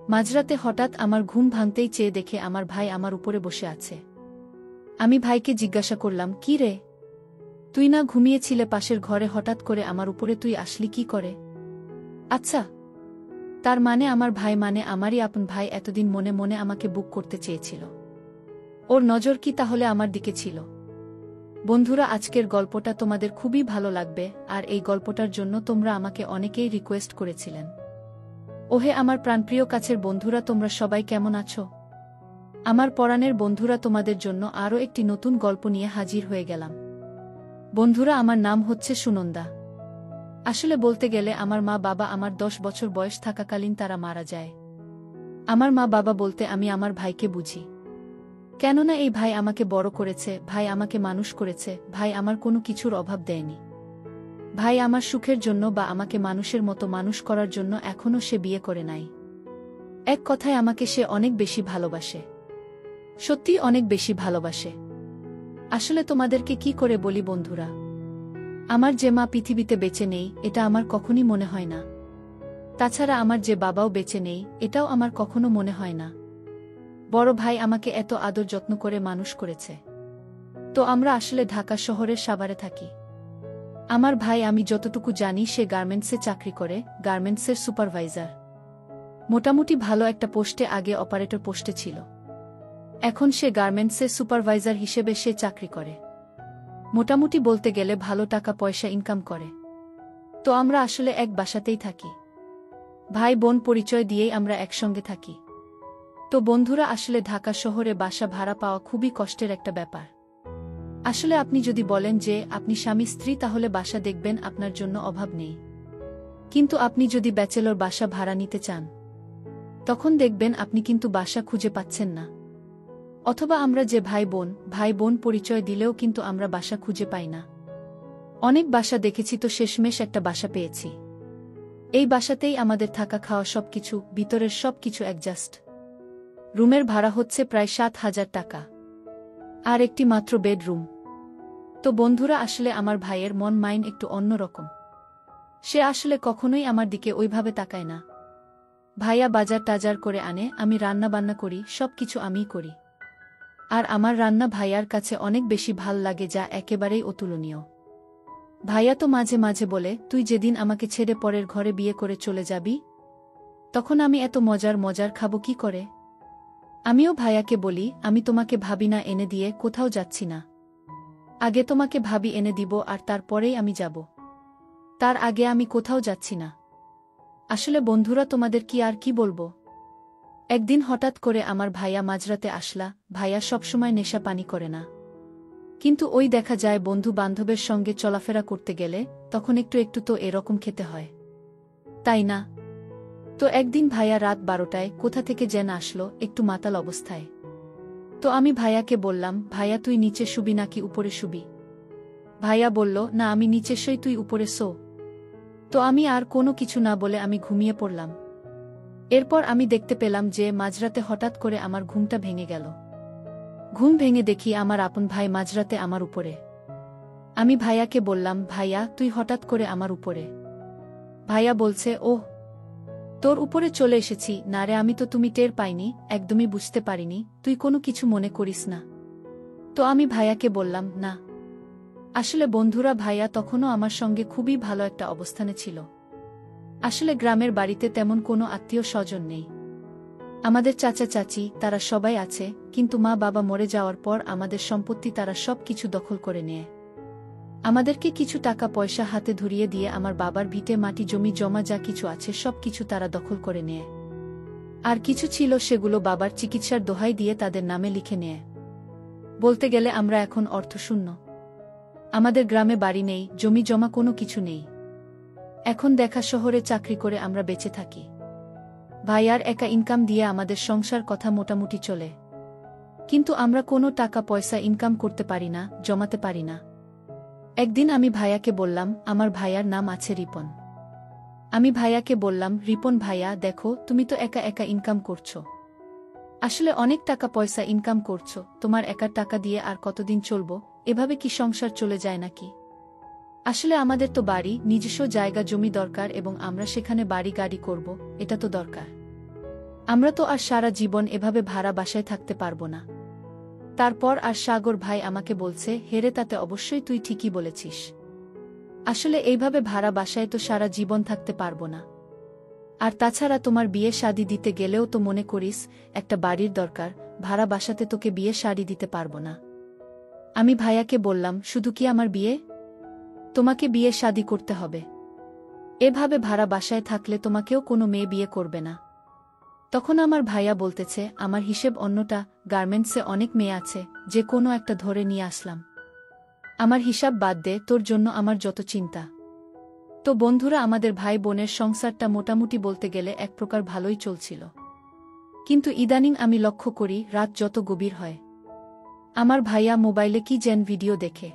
মাঝরাতে হঠাৎ আমার ঘুম ভাঙতেই চেয়ে দেখে আমার ভাই আমার উপরে বসে আছে। আমি ভাইকে জিজ্ঞাসা করলাম, কি রে, তুই না ঘুমিয়েছিলে পাশের ঘরে, হঠাৎ করে আমার উপরে তুই আসলি কি করে? আচ্ছা, তার মানে আমার ভাই, মানে আমারই আপন ভাই, এতদিন মনে মনে আমাকে বুক করতে চেয়েছিল। ওর নজর কি তাহলে আমার দিকে ছিল? বন্ধুরা, আজকের গল্পটা তোমাদের খুবই ভালো লাগবে, আর এই গল্পটার জন্য তোমরা আমাকে অনেকেই রিকোয়েস্ট করেছিলেন। ওহে আমার প্রাণপ্রিয় কাছের বন্ধুরা, তোমরা সবাই কেমন আছো? আমার পরাণের বন্ধুরা, তোমাদের জন্য আরও একটি নতুন গল্প নিয়ে হাজির হয়ে গেলাম। বন্ধুরা, আমার নাম হচ্ছে সুনন্দা। আসলে বলতে গেলে আমার মা বাবা আমার 10 বছর বয়স থাকাকালীন তারা মারা যায়। আমার মা বাবা বলতে আমি আমার ভাইকে বুঝি। কেননা এই ভাই আমাকে বড় করেছে, ভাই আমাকে মানুষ করেছে, ভাই আমার কোনো কিছুর অভাব দেয়নি। ভাই আমার সুখের জন্য বা আমাকে মানুষের মতো মানুষ করার জন্য এখনও সে বিয়ে করে নাই। এক কথায় আমাকে সে অনেক বেশি ভালোবাসে, সত্যি অনেক বেশি ভালোবাসে। আসলে তোমাদেরকে কি করে বলি বন্ধুরা, আমার যে মা পৃথিবীতে বেঁচে নেই এটা আমার কখনই মনে হয় না। তাছাড়া আমার যে বাবাও বেঁচে নেই এটাও আমার কখনো মনে হয় না। বড় ভাই আমাকে এত আদর যত্ন করে মানুষ করেছে। তো আমরা আসলে ঢাকা শহরের সাভারে থাকি। আমার ভাই, আমি যতটুকু জানি, সে গার্মেন্টসে চাকরি করে, গার্মেন্টসের সুপারভাইজার। মোটামুটি ভালো একটা পোস্টে, আগে অপারেটর পোস্টে ছিল, এখন সে গার্মেন্টসের সুপারভাইজার হিসেবে সে চাকরি করে। মোটামুটি বলতে গেলে ভালো টাকা পয়সা ইনকাম করে। তো আমরা আসলে এক বাসাতেই থাকি, ভাই বোন পরিচয় দিয়েই আমরা একসঙ্গে থাকি। তো বন্ধুরা, আসলে ঢাকা শহরে বাসা ভাড়া পাওয়া খুবই কষ্টের একটা ব্যাপার। আসলে আপনি যদি বলেন যে আপনি স্বামী স্ত্রী, তাহলে বাসা দেখবেন আপনার জন্য অভাব নেই। কিন্তু আপনি যদি ব্যাচেলর বাসা ভাড়া নিতে চান, তখন দেখবেন আপনি কিন্তু বাসা খুঁজে পাচ্ছেন না। অথবা আমরা যে ভাই বোন পরিচয় দিলেও কিন্তু আমরা বাসা খুঁজে পাই না। অনেক বাসা দেখেছি, তো শেষমেশ একটা বাসা পেয়েছি। এই বাসাতেই আমাদের থাকা খাওয়া সবকিছু, ভিতরের সবকিছু অ্যাডজাস্ট। রুমের ভাড়া হচ্ছে প্রায় 7,000 টাকা, আর একটি মাত্র বেডরুম। তো বন্ধুরা, আসলে আমার ভাইয়ের মন মাইন্ড একটু অন্যরকম। সে আসলে কখনোই আমার দিকে ওইভাবে তাকায় না। ভাইয়া বাজার টাজার করে আনে, আমি রান্না বান্না করি, সবকিছু আমিই করি। আর আমার রান্না ভাইয়ার কাছে অনেক বেশি ভাল লাগে, যা একেবারেই অতুলনীয়। ভাইয়া তো মাঝে মাঝে বলে, তুই যেদিন আমাকে ছেড়ে পরের ঘরে বিয়ে করে চলে যাবি, তখন আমি এত মজার খাবো কি করে? আমিও ভাইয়াকে বলি, আমি তোমাকে ভাবি না এনে দিয়ে কোথাও যাচ্ছি না। আগে তোমাকে ভাবি এনে দিব, আর তারপরেই আমি যাব। তার আগে আমি কোথাও যাচ্ছি না। আসলে বন্ধুরা, তোমাদের কি আর কি বলবো। একদিন হঠাৎ করে আমার ভাইয়া মাঝরাতে আসলা। ভাইয়া সবসময় নেশা পানি করে না, কিন্তু ওই দেখা যায় বন্ধু বান্ধবের সঙ্গে চলাফেরা করতে গেলে তখন একটু একটু তো এরকম খেতে হয়, তাই না? তো একদিন ভাইয়া রাত 12টায় কোথা থেকে যেন আসলো, একটু মাতাল অবস্থায়। তো আমি ভাইয়াকে বললাম, ভাইয়া তুই নিচে শুবি নাকি উপরে শুবি? ভাইয়া বলল, না আমি নিচে শুই, তুই উপরে শো। তো আমি আর কোনো কিছু না বলে আমি ঘুমিয়ে পড়লাম। এরপর আমি দেখতে পেলাম যে মাঝরাতে হঠাৎ করে আমার ঘুমটা ভেঙে গেল। ঘুম ভেঙে দেখি আমার আপন ভাই মাঝরাতে আমার উপরে। আমি ভাইয়াকে বললাম, ভাইয়া তুই হঠাৎ করে আমার উপরে? ভাইয়া বলছে, ওহ, তোর উপরে চলে এসেছি। না রে, আমি তো তুমি টের পাইনি, একদমই বুঝতে পারিনি, তুই কোনো কিছু মনে করিস না। তো আমি ভাইয়াকে বললাম, না। আসলে বন্ধুরা, ভাইয়া তখনও আমার সঙ্গে খুবই ভালো একটা অবস্থানে ছিল। আসলে গ্রামের বাড়িতে তেমন কোনো আত্মীয় স্বজন নেই। আমাদের চাচা চাচি তারা সবাই আছে, কিন্তু মা বাবা মরে যাওয়ার পর আমাদের সম্পত্তি তারা সব কিছু দখল করে নেয়। আমাদেরকে কিছু টাকা পয়সা হাতে ধরিয়ে দিয়ে আমার বাবার ভিটে মাটি জমি জমা যা কিছু আছে সব কিছু তারা দখল করে নেয়। আর কিছু ছিল সেগুলো বাবার চিকিৎসার দোহাই দিয়ে তাদের নামে লিখে নেয়। বলতে গেলে আমরা এখন অর্থশূন্য। আমাদের গ্রামে বাড়ি নেই, জমি জমা কোনো কিছু নেই। এখন দেখা শহরে চাকরি করে আমরা বেঁচে থাকি। ভাইয়ার একা ইনকাম দিয়ে আমাদের সংসার কথা মোটামুটি চলে, কিন্তু আমরা কোনো টাকা পয়সা ইনকাম করতে পারি না, জমাতে পারি না। একদিন আমি ভাইয়াকে বললাম, আমার ভাইয়ার নাম আছে রিপন। আমি ভাইয়াকে বললাম, রিপন ভাইয়া দেখো, তুমি তো একা একা ইনকাম করছো, আসলে অনেক টাকা পয়সা ইনকাম করছো, তোমার একার টাকা দিয়ে আর কতদিন চলবো? এভাবে কি সংসার চলে যায় নাকি? আসলে আমাদের তো বাড়ি, নিজস্ব জায়গা জমি দরকার, এবং আমরা সেখানে বাড়ি গাড়ি করব, এটা তো দরকার। আমরা তো আর সারা জীবন এভাবে ভাড়া বাসায় থাকতে পারবো না। তারপর আর সাগর ভাই আমাকে বলছে, হেরে তাতে অবশ্যই তুই ঠিকই বলেছিস। আসলে এইভাবে ভাড়া বাসায় তো সারা জীবন থাকতে পারবো না। আর তাছাড়া তোমার বিয়ে শাদী দিতে গেলেও তো মনে করিস একটা বাড়ির দরকার, ভাড়া বাসাতে তোকে বিয়ে শাড়ি দিতে পারবো না। আমি ভাইয়াকে বললাম, শুধু কি আমার বিয়ে? তোমাকে বিয়ে শাদী করতে হবে। এভাবে ভাড়া বাসায় থাকলে তোমাকেও কোনো মেয়ে বিয়ে করবে না। তখন আমার ভাইয়া বলতেছে, আমার হিসেব অন্যটা, গার্মেন্টসে অনেক মেয়ে আছে, যে কোনো একটা ধরে নিয়ে আসলাম। আমার হিসাব বাদ দে, তোর জন্য আমার যত চিন্তা। তো বন্ধুরা, আমাদের ভাই বোনের সংসারটা মোটামুটি বলতে গেলে এক প্রকার ভালোই চলছিল। কিন্তু ইদানিং আমি লক্ষ্য করি, রাত যত গভীর হয়, আমার ভাইয়া মোবাইলে কি যেন ভিডিও দেখে।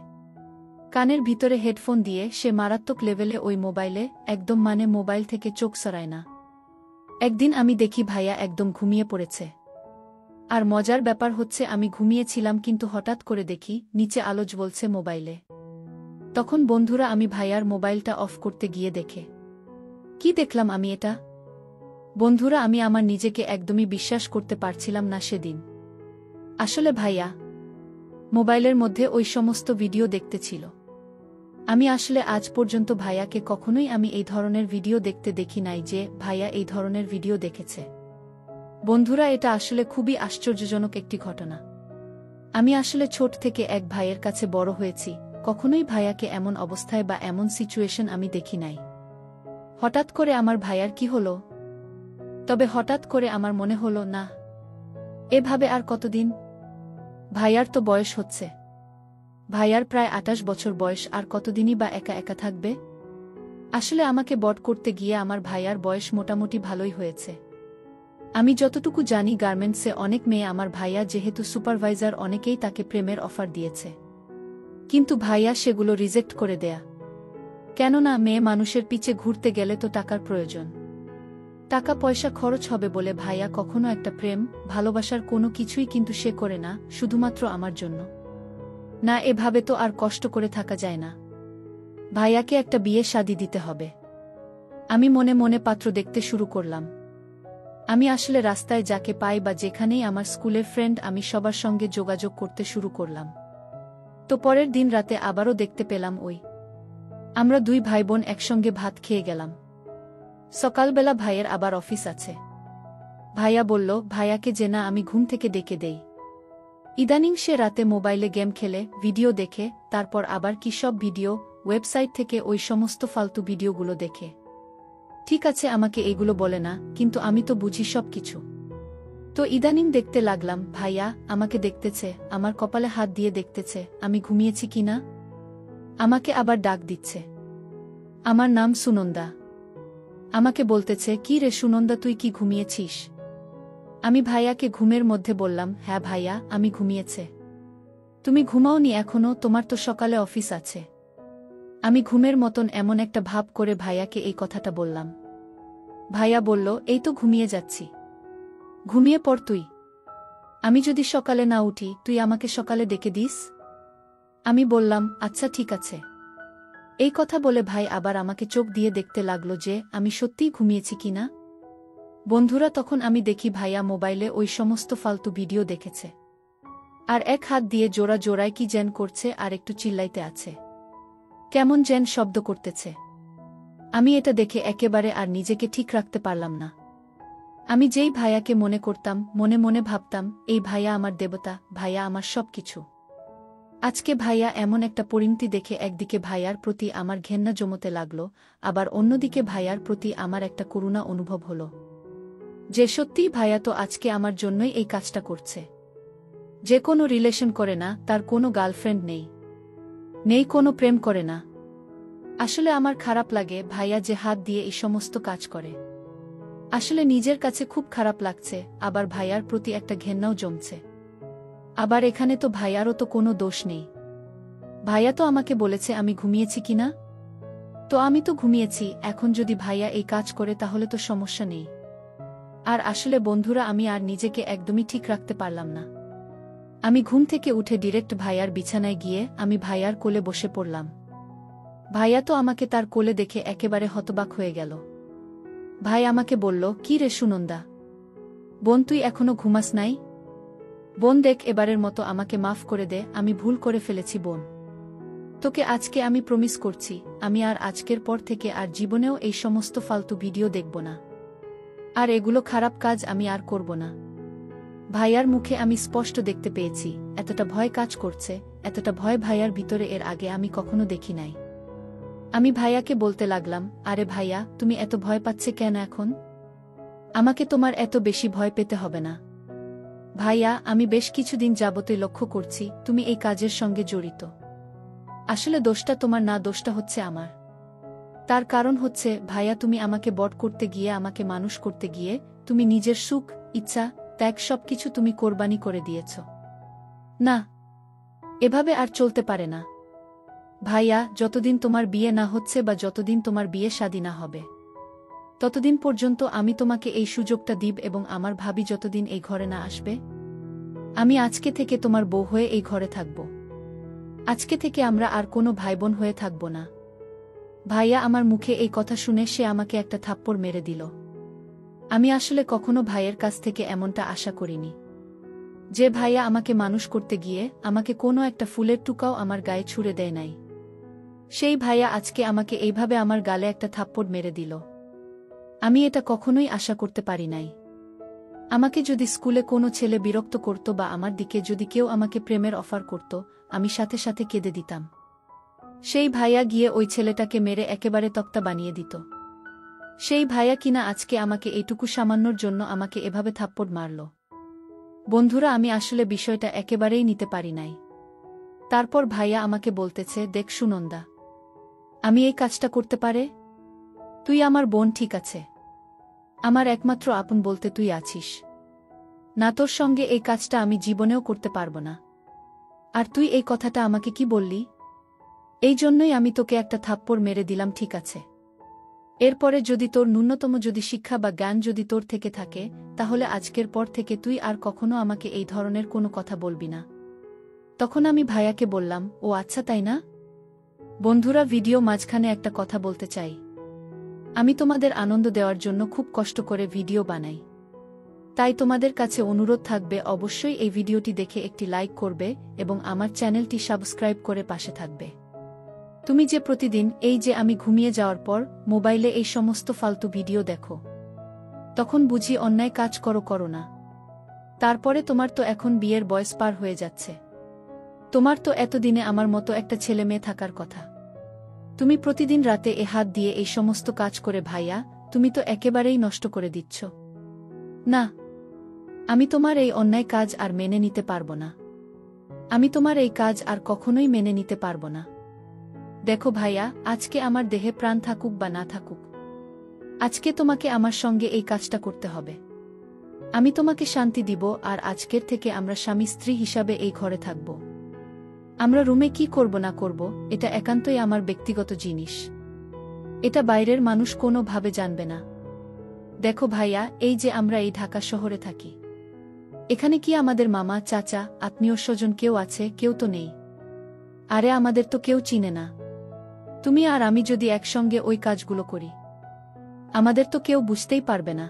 কানের ভিতরে হেডফোন দিয়ে সে মারাত্মক লেভেলে ওই মোবাইলে একদম মোবাইল থেকে চোখ সরায় না। একদিন আমি দেখি ভাইয়া একদম ঘুমিয়ে পড়েছে। আর মজার ব্যাপার হচ্ছে, আমি ঘুমিয়েছিলাম কিন্তু হঠাৎ করে দেখি নিচে আলো জ্বলছে মোবাইলে। তখন বন্ধুরা, আমি ভাইয়ার মোবাইলটা অফ করতে গিয়ে দেখে কি দেখলাম আমি এটা? বন্ধুরা, আমি আমার নিজেকে একদমই বিশ্বাস করতে পারছিলাম না সেদিন। আসলে ভাইয়া মোবাইলের মধ্যে ওই সমস্ত ভিডিও দেখতেছিল। আমি আসলে আজ পর্যন্ত ভাইয়াকে কখনোই আমি এই ধরনের ভিডিও দেখতে দেখি নাই যে ভাইয়া এই ধরনের ভিডিও দেখেছে। বন্ধুরা, এটা আসলে খুবই আশ্চর্যজনক একটি ঘটনা। আমি আসলে ছোট থেকে এক ভাইয়ের কাছে বড় হয়েছি, কখনোই ভাইয়াকে এমন অবস্থায় বা এমন সিচুয়েশন আমি দেখি নাই। হঠাৎ করে আমার ভাইয়ার কি হলো? তবে হঠাৎ করে আমার মনে হলো, না, এভাবে আর কতদিন? ভাইয়ার তো বয়স হচ্ছে, ভাইয়ার প্রায় 28 বছর বয়স, আর কতদিনই বা একা একা থাকবে? আসলে আমাকে বট করতে গিয়ে আমার ভাইয়ার বয়স মোটামুটি ভালোই হয়েছে। আমি যতটুকু জানি, গার্মেন্টসে অনেক মেয়ে, আমার ভাইয়া যেহেতু সুপারভাইজার, অনেকেই তাকে প্রেমের অফার দিয়েছে। কিন্তু ভাইয়া সেগুলো রিজেক্ট করে দেয়া। কেননা মেয়ে মানুষের পিছে ঘুরতে গেলে তো টাকার প্রয়োজন। টাকা পয়সা খরচ হবে বলে ভাইয়া কখনো একটা প্রেম ভালোবাসার কোনো কিছুই কিন্তু সে করে না, শুধুমাত্র আমার জন্য। না, এভাবে তো আর কষ্ট করে থাকা যায় না। ভাইয়াকে একটা বিয়ে শাদী দিতে হবে। আমি মনে মনে পাত্র দেখতে শুরু করলাম। আমি আসলে রাস্তায় যাকে পাই বা যেখানেই আমার স্কুলের ফ্রেন্ড, আমি সবার সঙ্গে যোগাযোগ করতে শুরু করলাম। তো পরের দিন রাতে আবারও দেখতে পেলাম আমরা দুই ভাইবোন একসঙ্গে ভাত খেয়ে গেলাম। সকালবেলা ভাইয়ের আবার অফিস আছে। ভাইয়া বলল ভাইয়াকে যে না আমি ঘুম থেকে ডেকে দেই। ইদানিং সে রাতে মোবাইলে গেম খেলে, ভিডিও দেখে, তারপর আবার কি সব ভিডিও ওয়েবসাইট থেকে ওই সমস্ত ফালতু ভিডিওগুলো দেখে। ঠিক আছে, আমাকে এগুলো বলে না, কিন্তু আমি তো বুঝি সব কিছু। তো ইদানিং দেখতে লাগলাম ভাইয়া আমাকে দেখতেছে, আমার কপালে হাত দিয়ে দেখতেছে আমি ঘুমিয়েছি কিনা। আমাকে আবার ডাক দিচ্ছে। আমার নাম সুনন্দা। আমাকে বলতেছে, কি রে সুনন্দা, তুই কি ঘুমিয়েছিস? আমি ভাইয়াকে ঘুমের মধ্যে বললাম, হ্যাঁ ভাইয়া, আমি ঘুমিয়েছে। তুমি ঘুমাওনি এখনো? তোমার তো সকালে অফিস আছে। আমি ঘুমের মতন এমন একটা ভাব করে ভাইয়াকে এই কথাটা বললাম। ভাইয়া বলল, এই তো ঘুমিয়ে যাচ্ছি। ঘুমিয়ে পড় তুই। আমি যদি সকালে না উঠি, তুই আমাকে সকালে ডেকে দিস। আমি বললাম, আচ্ছা ঠিক আছে। এই কথা বলে ভাই আবার আমাকে চোখ দিয়ে দেখতে লাগলো যে আমি সত্যিই ঘুমিয়েছি কিনা। বন্ধুরা, তখন আমি দেখি ভাইয়া মোবাইলে ওই সমস্ত ফালতু ভিডিও দেখেছে, আর এক হাত দিয়ে জোড়া জোড়ায় কি যেন করছে, আর একটু চিল্লাইতে আছে, কেমন যেন শব্দ করতেছে। আমি এটা দেখে একেবারে আর নিজেকে ঠিক রাখতে পারলাম না। আমি যেই ভাইয়াকে মনে করতাম, মনে মনে ভাবতাম, এই ভাইয়া আমার দেবতা, ভাইয়া আমার সব কিছু। আজকে ভাইয়া এমন একটা পরিণতি দেখে একদিকে ভাইয়ার প্রতি আমার ঘেন্না জমতে লাগল, আবার অন্যদিকে ভাইয়ার প্রতি আমার একটা করুণা অনুভব হল, যে সত্যিই ভাইয়া তো আজকে আমার জন্যই এই কাজটা করছে। যে কোনো রিলেশন করে না, তার কোনো গার্লফ্রেন্ড নেই, কোনো প্রেম করে না। আসলে আমার খারাপ লাগে ভাইয়া যে হাত দিয়ে এই সমস্ত কাজ করে। আসলে নিজের কাছে খুব খারাপ লাগছে, আবার ভাইয়ার প্রতি একটা ঘেন্নাও জমছে। আবার এখানে তো ভাইয়ারও তো কোনো দোষ নেই। ভাইয়া তো আমাকে বলেছে আমি ঘুমিয়েছি কিনা, তো আমি তো ঘুমিয়েছি। এখন যদি ভাইয়া এই কাজ করে তাহলে তো সমস্যা নেই। আর আসলে বন্ধুরা, আমি আর নিজেকে একদমই ঠিক রাখতে পারলাম না। আমি ঘুম থেকে উঠে ডিরেক্ট ভাইয়ার বিছানায় গিয়ে আমি ভাইয়ার কোলে বসে পড়লাম। ভাইয়া তো আমাকে তার কোলে দেখে একেবারে হতবাক হয়ে গেল। ভাই আমাকে বলল, কি রে সুনন্দা, বোন, তুই এখনো ঘুমাস নাই? বোন দেখ, এবারের মতো আমাকে মাফ করে দে, আমি ভুল করে ফেলেছি বোন। তোকে আজকে আমি প্রমিস করছি, আমি আর আজকের পর থেকে আর জীবনেও এই সমস্ত ফালতু ভিডিও দেখব না। আর এগুলো খারাপ কাজ আমি আর করব না। ভাইয়ার মুখে আমি স্পষ্ট দেখতে পেয়েছি এতটা ভয় কাজ করছে, এতটা ভয় ভাইয়ার ভিতরে এর আগে আমি কখনো দেখি নাই। আমি ভাইয়াকে বলতে লাগলাম, আরে ভাইয়া, তুমি এত ভয় পাচ্ছে কেন এখন? আমাকে তোমার এত বেশি ভয় পেতে হবে না। ভাইয়া, আমি বেশ কিছুদিন যাবতই লক্ষ্য করছি তুমি এই কাজের সঙ্গে জড়িত। আসলে দোষটা তোমার না, দোষটা হচ্ছে আমার। তার কারণ হচ্ছে ভাইয়া, তুমি আমাকে বড় করতে গিয়ে, আমাকে মানুষ করতে গিয়ে তুমি নিজের সুখ, ইচ্ছা, ত্যাগ সবকিছু তুমি কোরবানি করে দিয়েছ। না, এভাবে আর চলতে পারে না। ভাইয়া, যতদিন তোমার বিয়ে না হচ্ছে বা যতদিন তোমার বিয়ে শাদী না হবে, ততদিন পর্যন্ত আমি তোমাকে এই সুযোগটা দিব, এবং আমার ভাবি যতদিন এই ঘরে না আসবে, আমি আজকে থেকে তোমার বউ হয়ে এই ঘরে থাকব। আজকে থেকে আমরা আর কোনো ভাইবোন হয়ে থাকব না। ভাইয়া আমার মুখে এই কথা শুনে সে আমাকে একটা থাপ্পড় মেরে দিল। আমি আসলে কখনো ভাইয়ের কাছ থেকে এমনটা আশা করিনি। যে ভাইয়া আমাকে মানুষ করতে গিয়ে আমাকে কোনো একটা ফুলের টুকাও আমার গায়ে ছুঁড়ে দেয় নাই, সেই ভাইয়া আজকে আমাকে এইভাবে আমার গালে একটা থাপ্পড় মেরে দিল। আমি এটা কখনোই আশা করতে পারি নাই। আমাকে যদি স্কুলে কোনো ছেলে বিরক্ত করত বা আমার দিকে যদি কেউ আমাকে প্রেমের অফার করত, আমি সাথে সাথে কেঁদে দিতাম। সেই ভাইয়া গিয়ে ওই ছেলেটাকে মেরে একেবারে তক্তা বানিয়ে দিত। সেই ভাইয়া কিনা আজকে আমাকে এইটুকু সামান্যর জন্য আমাকে এভাবে থাপ্পড় মারল। বন্ধুরা, আমি আসলে বিষয়টা একেবারেই নিতে পারি নাই। তারপর ভাইয়া আমাকে বলতেছে, দেখ সুনন্দা, আমি এই কাজটা করতে পারে? তুই আমার বোন, ঠিক আছে, আমার একমাত্র আপন বলতে তুই আছিস না, তোর সঙ্গে এই কাজটা আমি জীবনেও করতে পারব না। আর তুই এই কথাটা আমাকে কি বললি? এই জন্যই আমি তোকে একটা থাপ্পড় মেরে দিলাম, ঠিক আছে? এরপরে যদি তোর ন্যূনতম যদি শিক্ষা বা জ্ঞান যদি তোর থেকে থাকে, তাহলে আজকের পর থেকে তুই আর কখনো আমাকে এই ধরনের কোনো কথা বলবি না। তখন আমি ভাইয়াকে বললাম, ও আচ্ছা, তাই না? বন্ধুরা, ভিডিও মাঝখানে একটা কথা বলতে চাই। আমি তোমাদের আনন্দ দেওয়ার জন্য খুব কষ্ট করে ভিডিও বানাই। তাই তোমাদের কাছে অনুরোধ থাকবে, অবশ্যই এই ভিডিওটি দেখে একটি লাইক করবে এবং আমার চ্যানেলটি সাবস্ক্রাইব করে পাশে থাকবে। তুমি যে প্রতিদিন এই যে আমি ঘুমিয়ে যাওয়ার পর মোবাইলে এই সমস্ত ফালতু ভিডিও দেখো, তখন বুঝি অন্যায় কাজ করো না। তারপরে তোমার তো এখন বিয়ের বয়স পার হয়ে যাচ্ছে। তোমার তো এতদিনে আমার মতো একটা ছেলে মেয়ে থাকার কথা। তুমি প্রতিদিন রাতে এ হাত দিয়ে এই সমস্ত কাজ করে ভাইয়া, তুমি তো একেবারেই নষ্ট করে দিচ্ছ। না, আমি তোমার এই অন্যায় কাজ আর মেনে নিতে পারবো না। আমি তোমার এই কাজ আর কখনোই মেনে নিতে পারবো না। দেখো ভাইয়া, আজকে আমার দেহে প্রাণ থাকুক বা না থাকুক, আজকে তোমাকে আমার সঙ্গে এই কাজটা করতে হবে। আমি তোমাকে শান্তি দিব, আর আজকের থেকে আমরা স্বামী স্ত্রী হিসাবে এই ঘরে থাকব। আমরা রুমে কি করব না করব, এটা একান্তই আমার ব্যক্তিগত জিনিস। এটা বাইরের মানুষ কোনো ভাবে জানবে না। দেখো ভাইয়া, এই যে আমরা এই ঢাকা শহরে থাকি, এখানে কি আমাদের মামা, চাচা, আত্মীয় স্বজন কেউ আছে? কেউ তো নেই। আরে আমাদের তো কেউ চিনে না। তুমি আর আমি যদি একসঙ্গে ওই কাজগুলো করি, আমাদের তো কেউ বুঝতেই পারবে না।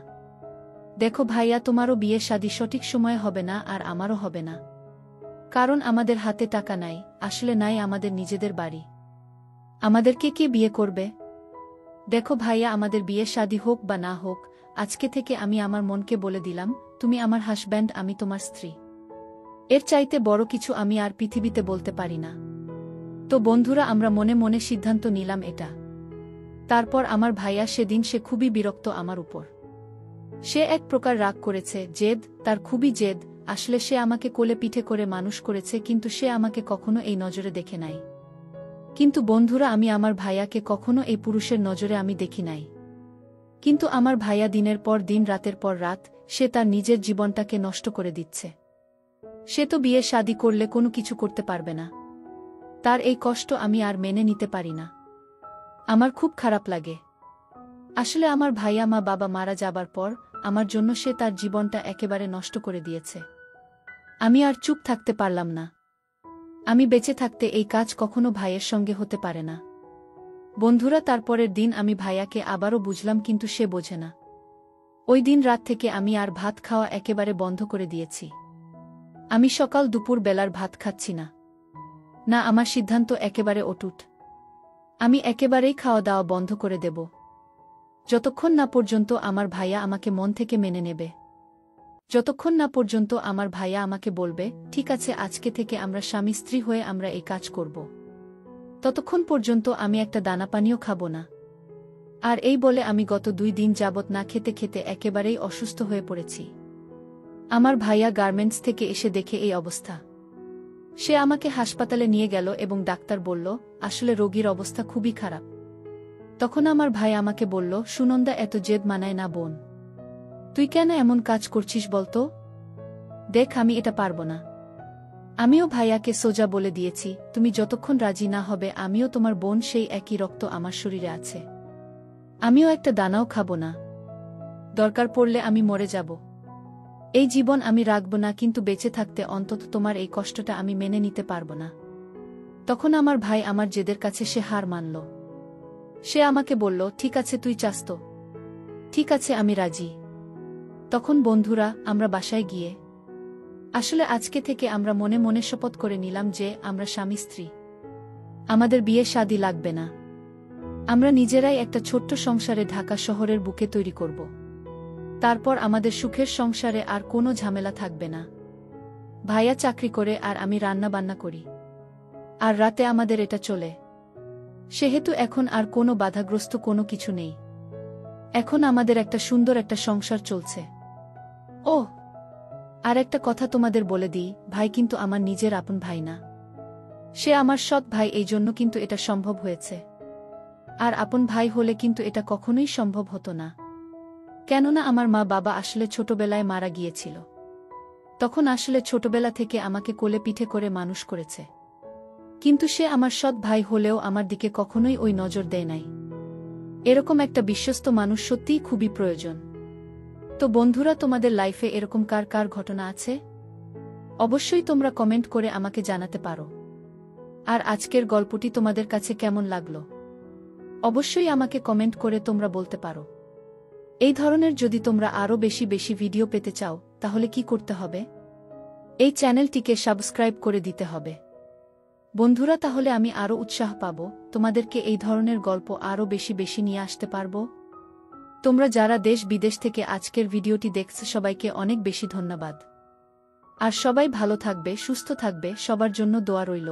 দেখো ভাইয়া, তোমারও বিয়ে শাদী সঠিক সময়ে হবে না, আর আমারও হবে না। কারণ আমাদের হাতে টাকা নাই, আসলে নাই আমাদের নিজেদের বাড়ি। আমাদেরকে কে বিয়ে করবে? দেখো ভাইয়া, আমাদের বিয়ে শাদী হোক বা না হোক, আজকে থেকে আমি আমার মনকে বলে দিলাম, তুমি আমার হাজব্যান্ড, আমি তোমার স্ত্রী। এর চাইতে বড় কিছু আমি আর পৃথিবীতে বলতে পারি না। তো বন্ধুরা, আমরা মনে মনে সিদ্ধান্ত নিলাম এটা। তারপর আমার ভাইয়া সেদিন সে খুবই বিরক্ত আমার উপর। সে এক প্রকার রাগ করেছে, জেদ, তার খুবই জেদ। আসলে সে আমাকে কোলে পিঠে করে মানুষ করেছে, কিন্তু সে আমাকে কখনো এই নজরে দেখে নাই। কিন্তু বন্ধুরা, আমি আমার ভাইয়াকে কখনো এই পুরুষের নজরে আমি দেখি নাই। কিন্তু আমার ভাইয়া দিনের পর দিন, রাতের পর রাত, সে তার নিজের জীবনটাকে নষ্ট করে দিচ্ছে। সে তো বিয়ে শাদী করলে কোনো কিছু করতে পারবে না। তার এই কষ্ট আমি আর মেনে নিতে পারি না। আমার খুব খারাপ লাগে। আসলে আমার ভাইয়া মা বাবা মারা যাবার পর আমার জন্য সে তার জীবনটা একেবারে নষ্ট করে দিয়েছে। আমি আর চুপ থাকতে পারলাম না। আমি বেঁচে থাকতে এই কাজ কখনো ভাইয়ের সঙ্গে হতে পারে না। বন্ধুরা, তারপরের দিন আমি ভাইয়াকে আবারও বুঝলাম, কিন্তু সে বোঝে না। ওই দিন রাত থেকে আমি আর ভাত খাওয়া একেবারে বন্ধ করে দিয়েছি। আমি সকাল দুপুর বেলার ভাত খাচ্ছি না। না, আমার সিদ্ধান্ত একেবারে অটুট। আমি একেবারেই খাওয়া দাওয়া বন্ধ করে দেব, যতক্ষণ না পর্যন্ত আমার ভাইয়া আমাকে মন থেকে মেনে নেবে। যতক্ষণ না পর্যন্ত আমার ভাইয়া আমাকে বলবে, ঠিক আছে, আজকে থেকে আমরা স্বামী স্ত্রী হয়ে আমরা এই কাজ করব। ততক্ষণ পর্যন্ত আমি একটা দানা পানিও খাব না। আর এই বলে আমি গত 2 দিন যাবৎ না খেতে খেতে একেবারেই অসুস্থ হয়ে পড়েছি। আমার ভাইয়া গার্মেন্টস থেকে এসে দেখে এই অবস্থা। সে আমাকে হাসপাতালে নিয়ে গেল এবং ডাক্তার বলল, আসলে রোগীর অবস্থা খুবই খারাপ। তখন আমার ভাই আমাকে বলল, সুনন্দা, এত জেদ মানায় না বোন। তুই কেন এমন কাজ করছিস বলতো? দেখ, আমি এটা পারব না। আমিও ভাইয়াকে সোজা বলে দিয়েছি, তুমি যতক্ষণ রাজি না হবে আমিও তোমার বোন, সেই একই রক্ত আমার শরীরে আছে। আমিও একটা দানাও খাব না। দরকার পড়লে আমি মরে যাব। এই জীবন আমি রাখব না, কিন্তু বেঁচে থাকতে অন্তত তোমার এই কষ্টটা আমি মেনে নিতে পারব না। তখন আমার ভাই আমার জেদের কাছে সে হার মানল। সে আমাকে বলল, ঠিক আছে, তুই চাস তো? ঠিক আছে, আমি রাজি। তখন বন্ধুরা, আমরা বাসায় গিয়ে আসলে আজকে থেকে আমরা মনে মনে শপথ করে নিলাম যে আমরা স্বামী স্ত্রী। আমাদের বিয়ে শাদী লাগবে না। আমরা নিজেরাই একটা ছোট্ট সংসারে ঢাকা শহরের বুকে তৈরি করব। তারপর আমাদের সুখের সংসারে আর কোনো ঝামেলা থাকবে না। ভাইয়া চাকরি করে আর আমি রান্না বান্না করি। আর রাতে আমাদের এটা চলে। সেহেতু এখন আর কোনো বাধাগ্রস্ত কোনো কিছু নেই। এখন আমাদের একটা সুন্দর একটা সংসার চলছে। ও, আর একটা কথা তোমাদের বলে দিই, ভাই কিন্তু আমার নিজের আপন ভাই না। সে আমার সৎ ভাই, এই জন্য কিন্তু এটা সম্ভব হয়েছে। আর আপন ভাই হলে কিন্তু এটা কখনোই সম্ভব হতো না। কেননা আমার মা বাবা আসলে ছোটবেলায় মারা গিয়েছিল। তখন আসলে ছোটবেলা থেকে আমাকে কোলে পিঠে করে মানুষ করেছে। কিন্তু সে আমার সৎ ভাই হলেও আমার দিকে কখনোই ওই নজর দেয় নাই। এরকম একটা বিশ্বস্ত মানুষ সত্যিই খুবই প্রয়োজন। তো বন্ধুরা, তোমাদের লাইফে এরকম কার কার ঘটনা আছে? অবশ্যই তোমরা কমেন্ট করে আমাকে জানাতে পারো। আর আজকের গল্পটি তোমাদের কাছে কেমন লাগলো অবশ্যই আমাকে কমেন্ট করে তোমরা বলতে পারো। এই ধরনের যদি তোমরা আরও বেশি বেশি ভিডিও পেতে চাও, তাহলে কি করতে হবে? এই চ্যানেলটিকে সাবস্ক্রাইব করে দিতে হবে। বন্ধুরা, তাহলে আমি আরও উৎসাহ পাব, তোমাদেরকে এই ধরনের গল্প আরও বেশি বেশি নিয়ে আসতে পারব। তোমরা যারা দেশ বিদেশ থেকে আজকের ভিডিওটি দেখছো, সবাইকে অনেক বেশি ধন্যবাদ। আর সবাই ভালো থাকবে, সুস্থ থাকবে, সবার জন্য দোয়া রইল।